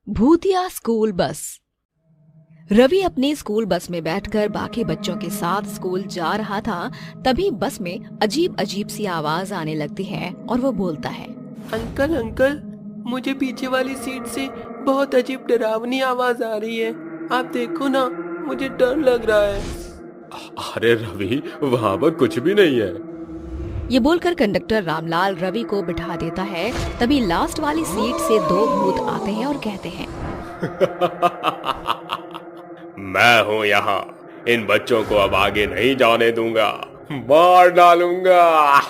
भूतिया school bus. Ravi अपनी school bus में बैठकर बाकी बच्चों के साथ स्कूल जा रहा था। तभी बस में अजीब अजीब सी आवाज आने लगती है और वो बोलता है, अंकल अंकल, मुझे पीछे वाली सीट से बहुत अजीब डरावनी आवाज आ रही है। आप देखो ना, मुझे डर लग रहा है। अरे रवि, वहाँ पर कुछ भी नहीं है। ये बोलकर कंडक्टर रामलाल रवि को बिठा देता है। तभी लास्ट वाली सीट से दो भूत आते हैं और कहते हैं, मैं हूँ यहाँ, इन बच्चों को अब आगे नहीं जाने दूंगा, मार डालूंगा।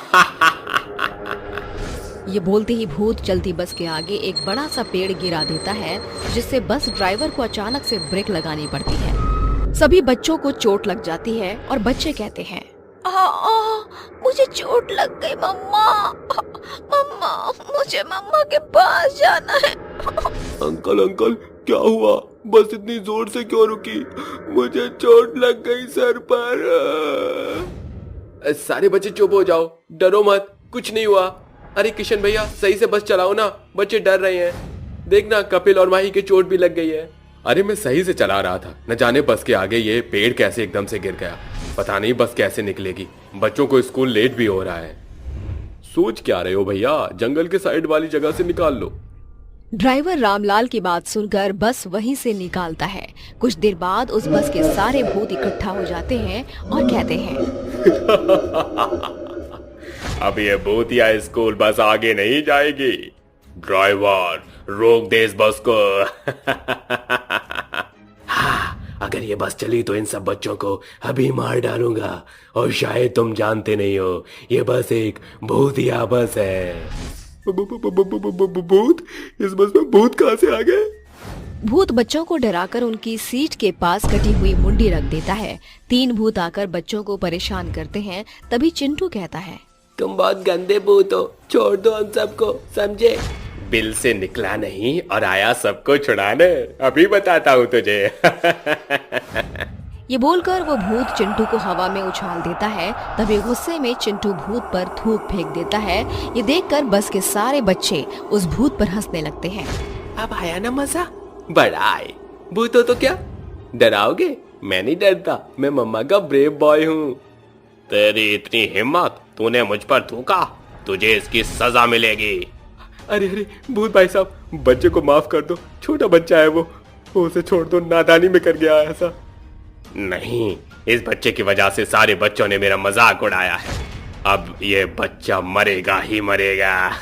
ये बोलते ही भूत चलती बस के आगे एक बड़ा सा पेड़ गिरा देता है, जिससे बस ड्राइवर को अचानक से ब्रेक लगानी पड़ती है। सभी बच्चों को चोट लग जाती है और बच्चे कहते हैं, मुझे चोट लग गई मम्मा, मम्मा मुझे मम्मा के पास जाना है। अंकल अंकल, क्या हुआ? बस इतनी जोर से क्यों रुकी? मुझे चोट लग गई सर पर। सारे बच्चे चुप हो जाओ, डरो मत, कुछ नहीं हुआ। अरे किशन भैया, सही से बस चलाओ ना, बच्चे डर रहे हैं। देखना, कपिल और माही की चोट भी लग गई है। अरे मैं सही से चला रहा था, न जाने बस के आगे ये पेड़ कैसे एकदम से गिर गया। पता नहीं बस कैसे निकलेगी। बच्चों को स्कूल लेट भी हो रहा है। सोच क्या रहे हो भैया, जंगल के साइड वाली जगह से निकाल लो। ड्राइवर रामलाल की बात सुनकर बस वहीं से निकालता है। कुछ देर बाद उस बस के सारे भूत इकट्ठा हो जाते हैं और कहते हैं, अब ये भूतिया स्कूल बस आगे नहीं जाएगी। ड्राइवर, रोक दे इस बस को। अगर ये बस चली तो इन सब बच्चों को अभी मार डालूंगा। और शायद तुम जानते नहीं हो, ये बस एक भूतिया बस है। भूत? इस बस में भूत कहाँ से आ गए? भूत बच्चों को डराकर उनकी सीट के पास कटी हुई मुंडी रख देता है। 3 भूत आकर बच्चों को परेशान करते हैं। तभी चिंटू कहता है, तुम बहुत गंदे भूत हो, छोड़ दो हम सबको, समझे? बिल से निकला नहीं और आया सबको छुड़ाने, अभी बताता हूँ तुझे। ये बोलकर वो भूत चिंटू को हवा में उछाल देता है। तभी गुस्से में चिंटू भूत पर थूक फेंक देता है। ये देखकर बस के सारे बच्चे उस भूत पर हंसने लगते हैं। अब आया ना मजा? बड़ा आए। भूत हो तो क्या डराओगे? मैं नहीं डरता, मैं मम्मा का ब्रेव बॉय हूँ। तेरी इतनी हिम्मत, तूने मुझ पर थूका, तुझे इसकी सजा मिलेगी। अरे अरे भूत भाई साहब, बच्चे को माफ कर दो, छोटा बच्चा है वो, उसे छोड़ दो, नादानी में कर गया ऐसा। नहीं, इस बच्चे की वजह से सारे बच्चों ने मेरा मजाक उड़ाया है। अब ये बच्चा मरेगा ही मरेगा।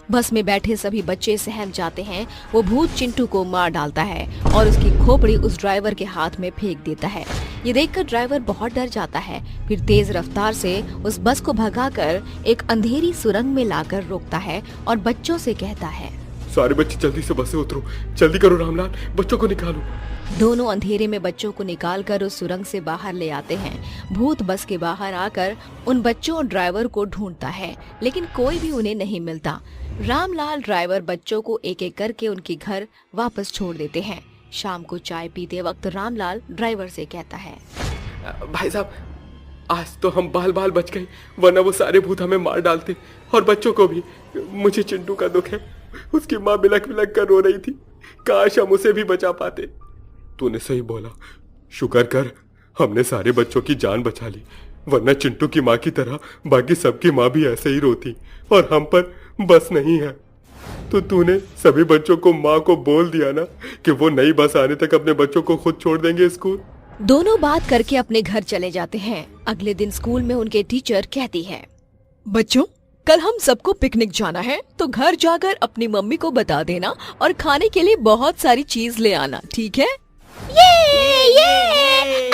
बस में बैठे सभी बच्चे सहम जाते हैं। वो भूत चिंटू को मार डालता है और उसकी खोपड़ी उस ड्राइवर के हाथ में फेंक देता है। ये देखकर ड्राइवर बहुत डर जाता है। फिर तेज रफ्तार से उस बस को भगाकर एक अंधेरी सुरंग में लाकर रोकता है और बच्चों से कहता है, सारे बच्चे जल्दी से बस से उतरो, जल्दी करो रामलाल, बच्चों को निकालो। दोनों अंधेरे में बच्चों को निकालकर उस सुरंग से बाहर ले आते हैं। भूत बस के बाहर आकर उन बच्चों और ड्राइवर को ढूंढता है, लेकिन कोई भी उन्हें नहीं मिलता। रामलाल ड्राइवर बच्चों को एक एक करके उनके घर वापस छोड़ देते हैं। शाम को चाय पीते वक्त रामलाल ड्राइवर से कहता है, भाई साहब, आज तो हम बाल बाल बच गए, वरना वो सारे भूत हमें मार डालते, और बच्चों को भी। मुझे चिंटू का दुख है, उसकी माँ बिलख बिलख कर रो रही थी, काश हम उसे भी बचा पाते। तूने सही बोला, शुक्र कर हमने सारे बच्चों की जान बचा ली, वरना चिंटू की माँ की तरह बाकी सबकी माँ भी ऐसे ही रोती, और हम पर बस नहीं है। तो तूने सभी बच्चों को माँ को बोल दिया ना कि वो नई बस आने तक अपने बच्चों को खुद छोड़ देंगे स्कूल। दोनों बात करके अपने घर चले जाते हैं। अगले दिन स्कूल में उनके टीचर कहती है, बच्चों, कल हम सबको पिकनिक जाना है, तो घर जाकर अपनी मम्मी को बता देना और खाने के लिए बहुत सारी चीज ले आना, ठीक है? ये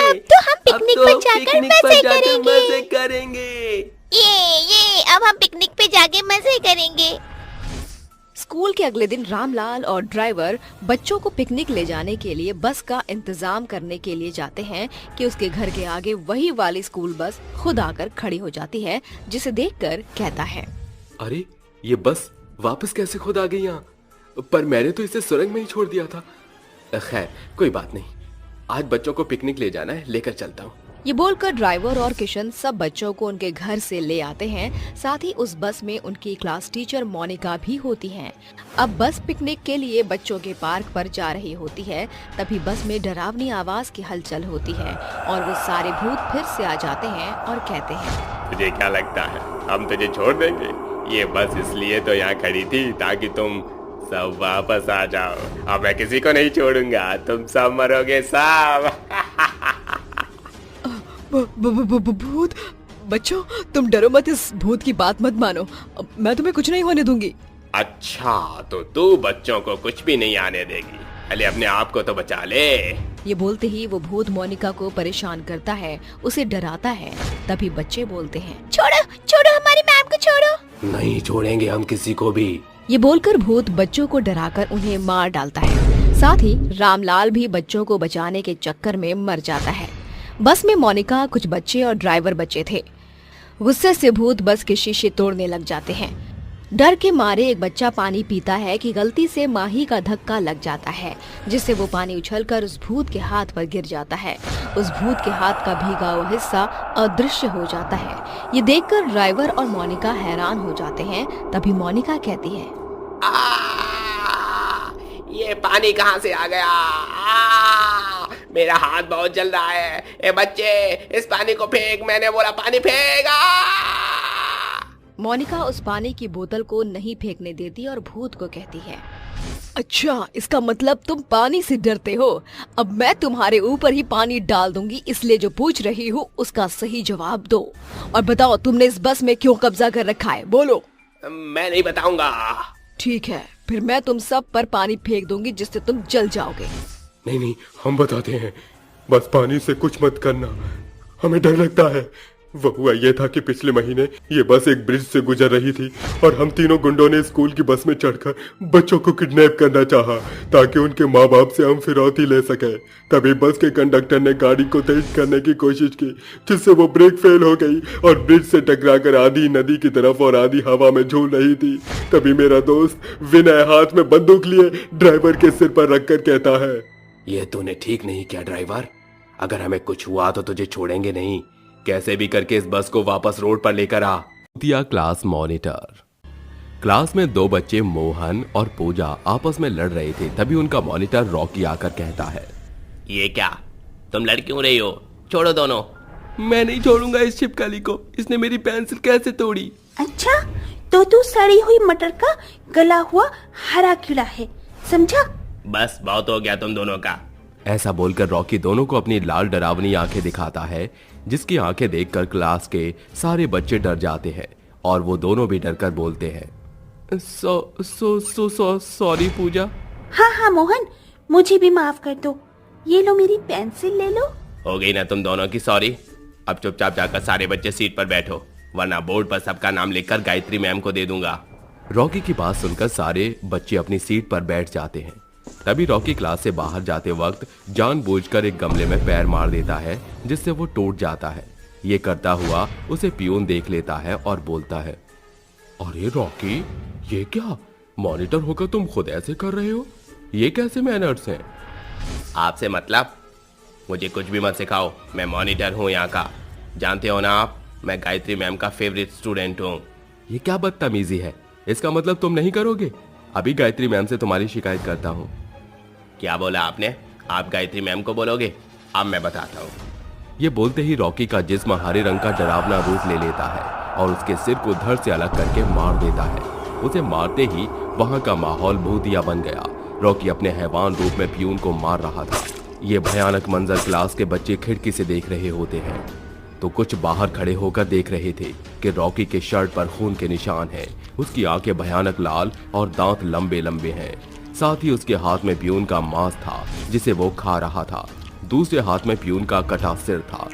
अब तो हम पिकनिक पर जाकर मजे करेंगे। ये अब हम पिकनिक पे जाके मजे करेंगे। स्कूल के अगले दिन रामलाल और ड्राइवर बच्चों को पिकनिक ले जाने के लिए बस का इंतजाम करने के लिए जाते हैं कि उसके घर के आगे वही वाली स्कूल बस खुद आकर खड़ी हो जाती है, जिसे देखकर कहता है, अरे ये बस वापस कैसे खुद आ गई यहाँ? पर मैंने तो इसे सुरंग में ही छोड़ दिया था। खैर कोई बात नहीं, आज बच्चों को पिकनिक ले जाना है, लेकर चलता हूँ। ये बोलकर ड्राइवर और किशन सब बच्चों को उनके घर से ले आते हैं। साथ ही उस बस में उनकी क्लास टीचर मोनिका भी होती हैं। अब बस पिकनिक के लिए बच्चों के पार्क पर जा रही होती है। तभी बस में डरावनी आवाज की हलचल होती है और वो सारे भूत फिर से आ जाते हैं और कहते हैं, तुझे क्या लगता है हम तुझे छोड़ देंगे? ये बस इसलिए तो यहाँ खड़ी थी ताकि तुम सब वापस आ जाओ। अब मैं किसी को नहीं छोड़ूंगा, तुम सब मरोगे सब। भूत? बच्चों तुम डरो मत, इस भूत की बात मत मानो। मैं तुम्हें कुछ नहीं होने दूंगी। अच्छा, तो तू बच्चों को कुछ भी नहीं आने देगी? अरे अपने आप को तो बचा ले। ये बोलते ही वो भूत मोनिका को परेशान करता है, उसे डराता है। तभी बच्चे बोलते हैं, छोड़ो छोड़ो, हमारी मैम को छोड़ो। नहीं छोड़ेंगे हम किसी को भी। ये बोलकर भूत बच्चों को डराकर उन्हें मार डालता है। साथ ही रामलाल भी बच्चों को बचाने के चक्कर में मर जाता है। बस में मोनिका, कुछ बच्चे और ड्राइवर बचे थे। गुस्से से भूत बस के शीशे तोड़ने लग जाते हैं। डर के मारे एक बच्चा पानी पीता है कि गलती से माही का धक्का लग जाता है, जिससे वो पानी उछलकर उस भूत के हाथ पर गिर जाता है। उस भूत के हाथ का भीगा हुआ हिस्सा अदृश्य हो जाता है। ये देखकर ड्राइवर और मोनिका हैरान हो जाते हैं। तभी मोनिका कहती है, ये पानी कहाँ से आ गया? मेरा हाथ बहुत जल रहा है। ए बच्चे, इस पानी को फेंक, मैंने बोला पानी फेंक। मोनिका उस पानी की बोतल को नहीं फेंकने देती और भूत को कहती है, अच्छा, इसका मतलब तुम पानी से डरते हो। अब मैं तुम्हारे ऊपर ही पानी डाल दूंगी, इसलिए जो पूछ रही हूँ उसका सही जवाब दो। और बताओ, तुमने इस बस में क्यों कब्जा कर रखा है? बोलो। मैं नहीं बताऊंगा। ठीक है, फिर मैं तुम सब पर पानी फेंक दूंगी जिससे तुम जल जाओगे। नहीं नहीं, हम बताते हैं, बस पानी से कुछ मत करना, हमें डर लगता है। वो हुआ ये था कि पिछले महीने ये बस एक ब्रिज से गुजर रही थी और हम तीनों गुंडों ने स्कूल की बस में चढ़कर बच्चों को किडनैप करना चाहा ताकि उनके माँ बाप से हम फिरौती ले सके। तभी बस के कंडक्टर ने गाड़ी को तेज करने की कोशिश की, जिससे वो ब्रेक फेल हो गई और ब्रिज से टकराकर आधी नदी की तरफ और आधी हवा में झूल रही थी। तभी मेरा दोस्त विनय हाथ में बंदूक लिए ड्राइवर के सिर पर रखकर कहता है, ये तूने ठीक नहीं किया ड्राइवर। अगर हमें कुछ हुआ तो तुझे छोड़ेंगे नहीं। कैसे भी करके इस बस को वापस रोड पर लेकर आ। दिया क्लास मॉनिटर। क्लास में दो बच्चे मोहन और पूजा आपस में लड़ रहे थे। तभी उनका मॉनिटर रॉकी आकर कहता है, ये क्या, तुम लड़ क्यों रही हो? छोड़ो दोनों। मैं नहीं छोड़ूंगा इस छिपकली को, इसने मेरी पेंसिल कैसे तोड़ी? अच्छा, तो तू सड़ी हुई मटर का गला हुआ हरा कीड़ा है, समझा? बस बहुत हो गया तुम दोनों का। ऐसा बोलकर रॉकी दोनों को अपनी लाल डरावनी आंखें दिखाता है, जिसकी आंखें देखकर क्लास के सारे बच्चे डर जाते हैं और वो दोनों भी डरकर बोलते हैं, सॉरी पूजा। हाँ मोहन, मुझे भी माफ कर दो। ये लो मेरी पेंसिल ले लो। हो गई ना तुम दोनों की सॉरी। अब चुपचाप जाकर सारे बच्चे सीट पर बैठो, वरना बोर्ड पर सबका नाम लिखकर गायत्री मैम को दे दूंगा। रॉकी की बात सुनकर सारे बच्चे अपनी सीट पर बैठ जाते हैं। तभी रॉकी क्लास से बाहर जाते वक्त जानबूझकर एक गमले में पैर मार देता है, जिससे वो टूट जाता है। ये करता हुआ उसे पियून देख लेता है और बोलता है, अरे रॉकी, ये क्या, मॉनिटर होकर तुम खुद ऐसे कर रहे हो? ये कैसे मैनर्स हैं? आपसे मतलब? मुझे कुछ भी मत सिखाओ, मैं मॉनिटर हूँ यहाँ का। जानते हो ना आप, मैं गायत्री मैम का फेवरेट स्टूडेंट हूँ। ये क्या बदतमीजी है? इसका मतलब तुम नहीं करोगे? अभी गायत्री मैम से तुम्हारी शिकायत करता हूँ। क्या बोला आपने? आप गायत्री मैम को बोलोगे? अब मैं बताता हूँ। ये बोलते ही रॉकी का जिस्म हरे रंग का डरावना रूप ले लेता है और उसके सिर को धड़ से अलग करके मार देता है। उसे मारते ही वहाँ का माहौल भूतिया बन गया। रॉकी अपने हैवान रूप में पियून को मार रहा था। ये भयानक मंजर क्लास के बच्चे खिड़की से देख रहे होते हैं तो कुछ बाहर खड़े होकर देख रहे थे कि रॉकी के शर्ट पर खून के निशान हैं। उसकी आंखें भयानक लाल और दांत लंबे लंबे हैं। साथ ही उसके हाथ में पियून का मांस था जिसे वो खा रहा था। दूसरे हाथ में पियून का कटा सिर था।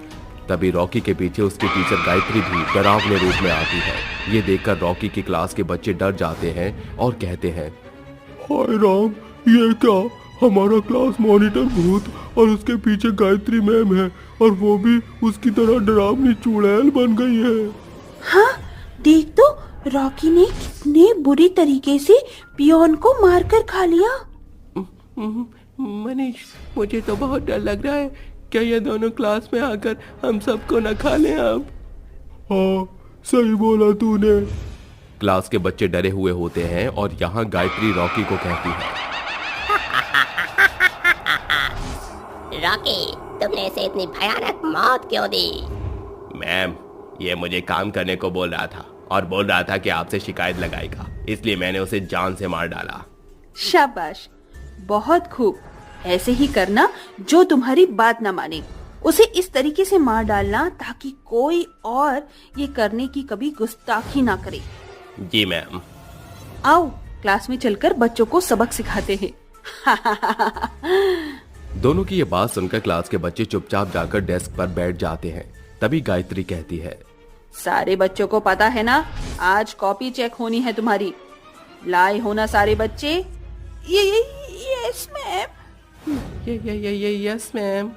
तभी रॉकी के पीछे उसकी टीचर गायत्री भी डरावने रूप में आती है। ये देखकर रॉकी की क्लास के बच्चे डर जाते हैं और कहते हैं, हाय राम, ये क्या, हमारा क्लास मॉनिटर भूत और उसके पीछे गायत्री मैम है और वो भी उसकी तरह डरावनी चुड़ैल बन गई है। हाँ, देख तो, रॉकी ने कितने बुरी तरीके से पियोन को मारकर खा लिया। मनीष, मुझे तो बहुत डर लग रहा है। क्या ये दोनों क्लास में आकर हम सबको न खा लें अब? हाँ सही बोला तूने। क्लास के बच्चे डरे हुए होते हैं और यहाँ गायत्री रॉकी को कहती है, रॉकी, तुमने इसे इतनी भयानक मौत क्यों दी? मैम, ये मुझे काम करने को बोल रहा था और बोल रहा था कि आपसे शिकायत लगाएगा, इसलिए मैंने उसे जान से मार डाला। शाबाश, बहुत खूब। ऐसे ही करना जो तुम्हारी बात ना माने, उसे इस तरीके से मार डालना ताकि कोई और ये करने की कभी गुस्ताखी ना करे। जी मैम। आओ क्लास में चलकर बच्चों को सबक सिखाते हैं। दोनों की ये बात सुनकर क्लास के बच्चे चुपचाप जाकर डेस्क पर बैठ जाते हैं। तभी गायत्री कहती है, सारे बच्चों को पता है ना, आज कॉपी चेक होनी है तुम्हारी। लाए हो ना सारे बच्चे? Yes ma'am. Yes ma'am.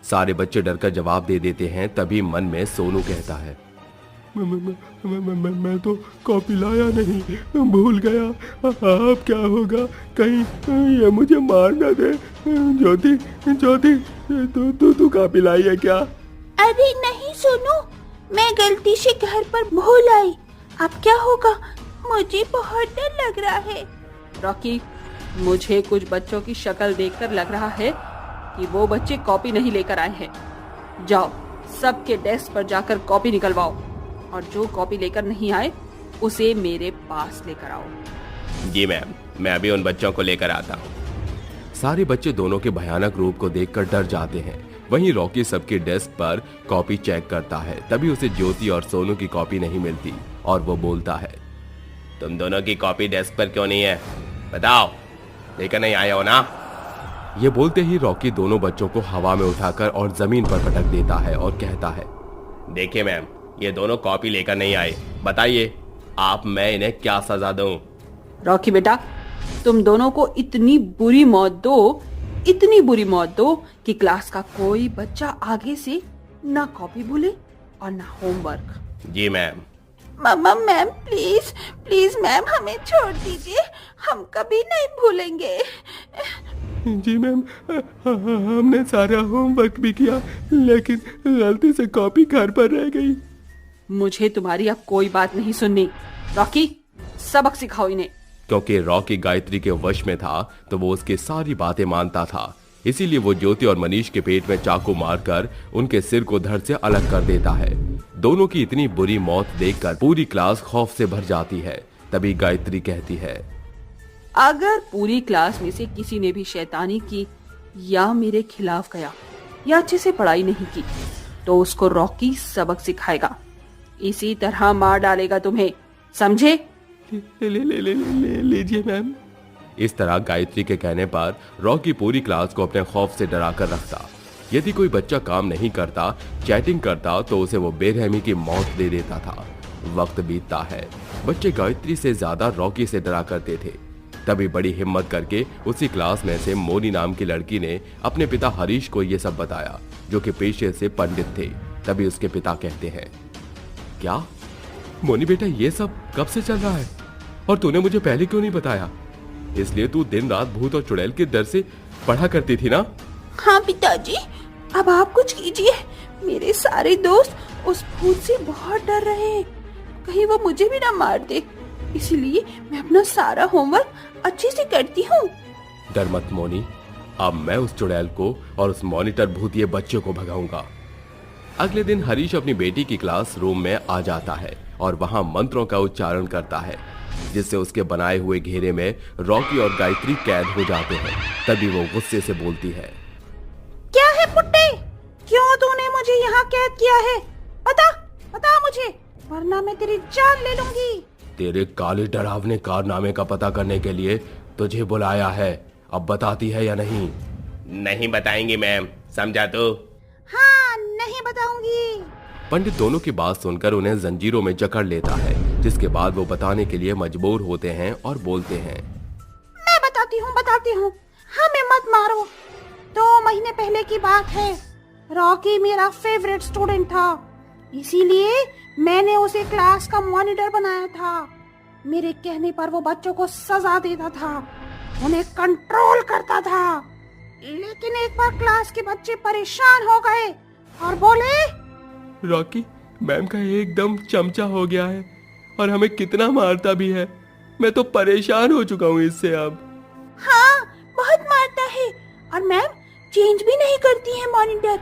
सारे बच्चे डरकर जवाब दे देते हैं। तभी मन में सोनू कहता है, मैं तो कॉपी लाया नहीं, भूल गया। अब क्या होगा, कहीं ये मुझे मार ना दे। ज्योति ज्योति, तू कॉपी लाई है क्या? अरे नहीं सोनू, मैं गलती से घर पर भूल आई। अब क्या होगा, मुझे बहुत डर लग रहा है। रॉकी, मुझे कुछ बच्चों की शक्ल देखकर लग रहा है कि वो बच्चे कॉपी नहीं लेकर आए हैं। जाओ सबके डेस्क पर जाकर कॉपी निकलवाओ और जो कॉपी लेकर नहीं आए उसे मेरे पास लेकर आओ। जी मैम, मैं अभी उन बच्चों को लेकर आता हूँ। सारे बच्चे दोनों के भयानक रूप को देखकर डर जाते हैं। वहीं रॉकी सबके डेस्क पर कॉपी चेक करता है। तभी उसे ज्योति और सोनू की कॉपी नहीं मिलती और वो बोलता है, तुम दोनों की कॉपी डेस्क पर क्यों नहीं है? बताओ, लेकर नहीं आए हो ना? ये बोलते ही रॉकी दोनों बच्चों को हवा में उठाकर और जमीन पर पटक देता है और कहता है, देखिए मैम, ये दोनों कॉपी लेकर नहीं आए। बताइए आप मैं इन्हें क्या सजा दूं? रॉकी बेटा, तुम दोनों को इतनी बुरी मौत दो कि क्लास का कोई बच्चा आगे से ना कॉपी भूले और ना होमवर्क। जी मैम। मम्मा मैम, प्लीज मैम, हमें छोड़ दीजिए, हम कभी नहीं भूलेंगे। जी मैम, हमने सारा होमवर्क भी किया, लेकिन गलती से कॉपी घर पर रह गई। मुझे तुम्हारी अब कोई बात नहीं सुननी। रॉकी, सबक सिखाओ इन्हें। क्योंकि रॉकी गायत्री के वश में था तो वो उसकी सारी बातें मानता था। इसीलिए वो ज्योति और मनीष के पेट में चाकू मारकर उनके सिर को धड़ से अलग कर देता है। दोनों की इतनी बुरी मौत देखकर पूरी क्लास खौफ से भर जाती है। तभी गायत्री कहती है, अगर पूरी क्लास में से किसी ने भी शैतानी की या मेरे खिलाफ गया या अच्छे से पढ़ाई नहीं की तो उसको रॉकी सबक सिखाएगा। इसी तरह मार डालेगा तुम्हें, समझे? लीजिए मैम। इस तरह गायत्री के कहने पर रॉकी पूरी क्लास को अपने खौफ से डरा कर रखता। यदि कोई बच्चा काम नहीं करता, चैटिंग करता, तो उसे वो बेरहमी की मौत दे देता था। वक्त बीतता है, बच्चे गायत्री से ज्यादा रॉकी से डरा करते थे। तभी बड़ी हिम्मत करके उसी क्लास में से मोनी नाम की लड़की ने अपने पिता हरीश को ये सब बताया, जो कि पेशे से पंडित थे। तभी उसके पिता कहते हैं, क्या मोनी बेटा, ये सब कब से चल रहा है और तूने मुझे पहले क्यों नहीं बताया? इसलिए तू दिन रात भूत और चुड़ैल के डर से पढ़ा करती थी ना? हाँ पिताजी, अब आप कुछ कीजिए। मेरे सारे दोस्त उस भूत से बहुत डर रहे हैं, कहीं वो मुझे भी ना मार दे। इसलिए मैं अपना सारा होमवर्क अच्छे से करती हूँ। डर मत मोनी, अब मैं उस चुड़ैल को और उस मॉनिटर भूतिए बच्चे को भगाऊंगा। अगले दिन हरीश अपनी बेटी की क्लास रूम में आ जाता है और वहां मंत्रों का उच्चारण करता है, जिससे उसके बनाए हुए घेरे में रॉकी और गायत्री कैद हो जाते हैं। तभी वो गुस्से से बोलती है, क्या है पुट्टे, क्यों तूने मुझे यहाँ कैद किया है? बता मुझे, वरना मैं तेरी जान ले लूंगी। तेरे काले डरावने कारनामे का पता करने के लिए तुझे बुलाया है। अब बताती है या नहीं? नहीं बताएंगी मैम, समझा तो? हाँ, नहीं बताऊंगी। पंडित दोनों की बात सुनकर उन्हें जंजीरों में जकड़ लेता है, जिसके बाद वो बताने के लिए मजबूर होते हैं और बोलते हैं, मैं बताती हूँ, हमें मत मारो। 2 महीने पहले की बात है, रॉकी मेरा फेवरेट स्टूडेंट था, इसीलिए मैंने उसे क्लास का मॉनिटर बनाया था। मेरे कहने पर वो बच्चों को सजा देता था, उन्हें कंट्रोल करता था। लेकिन एक बार क्लास के बच्चे परेशान हो गए और बोले, रॉकी, मैम का एकदम चमचा हो गया है और हमें कितना मारता भी है। मैं तो परेशान हो चुका हूँ इससे अब। हाँ, बहुत मारता है और मैम चेंज भी नहीं करती है मॉनिटर।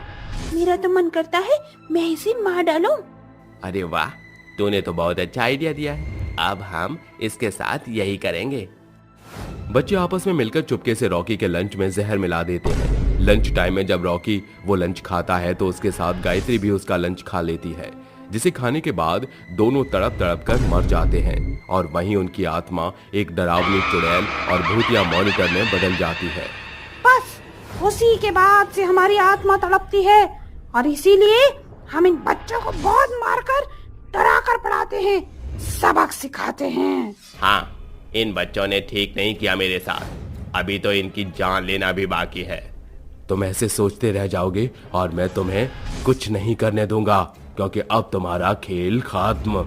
मेरा तो मन करता है मैं इसे मार डालूं। अरे वाह, तूने तो बहुत अच्छा आइडिया दिया है। अब हम इसके साथ यही करेंगे। बच्चे आपस में मिलकर चुपके से रॉकी के लंच में जहर मिला देते हैं। लंच टाइम में जब रॉकी वो लंच खाता है तो उसके साथ गायत्री भी उसका लंच खा लेती है, जिसे खाने के बाद दोनों तड़प तड़प कर मर जाते हैं और वहीं उनकी आत्मा एक डरावनी चुड़ैल और भूतिया मॉनिटर में बदल जाती है। बस उसी के बाद से हमारी आत्मा तड़पती है और इसीलिए हम इन बच्चों को बहुत मारकर डरा कर पढ़ाते हैं, सबक सिखाते हैं। हाँ, इन बच्चों ने ठीक नहीं किया मेरे साथ। अभी तो इनकी जान लेना भी बाकी है। तुम ऐसे सोचते रह जाओगे और मैं तुम्हें कुछ नहीं करने दूंगा, क्योंकि अब तुम्हारा खेल खत्म।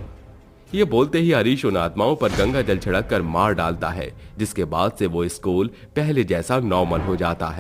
ये बोलते ही हरीश उन आत्माओं पर गंगा जल छिड़क कर मार डालता है, जिसके बाद से वो स्कूल पहले जैसा नॉर्मल हो जाता है।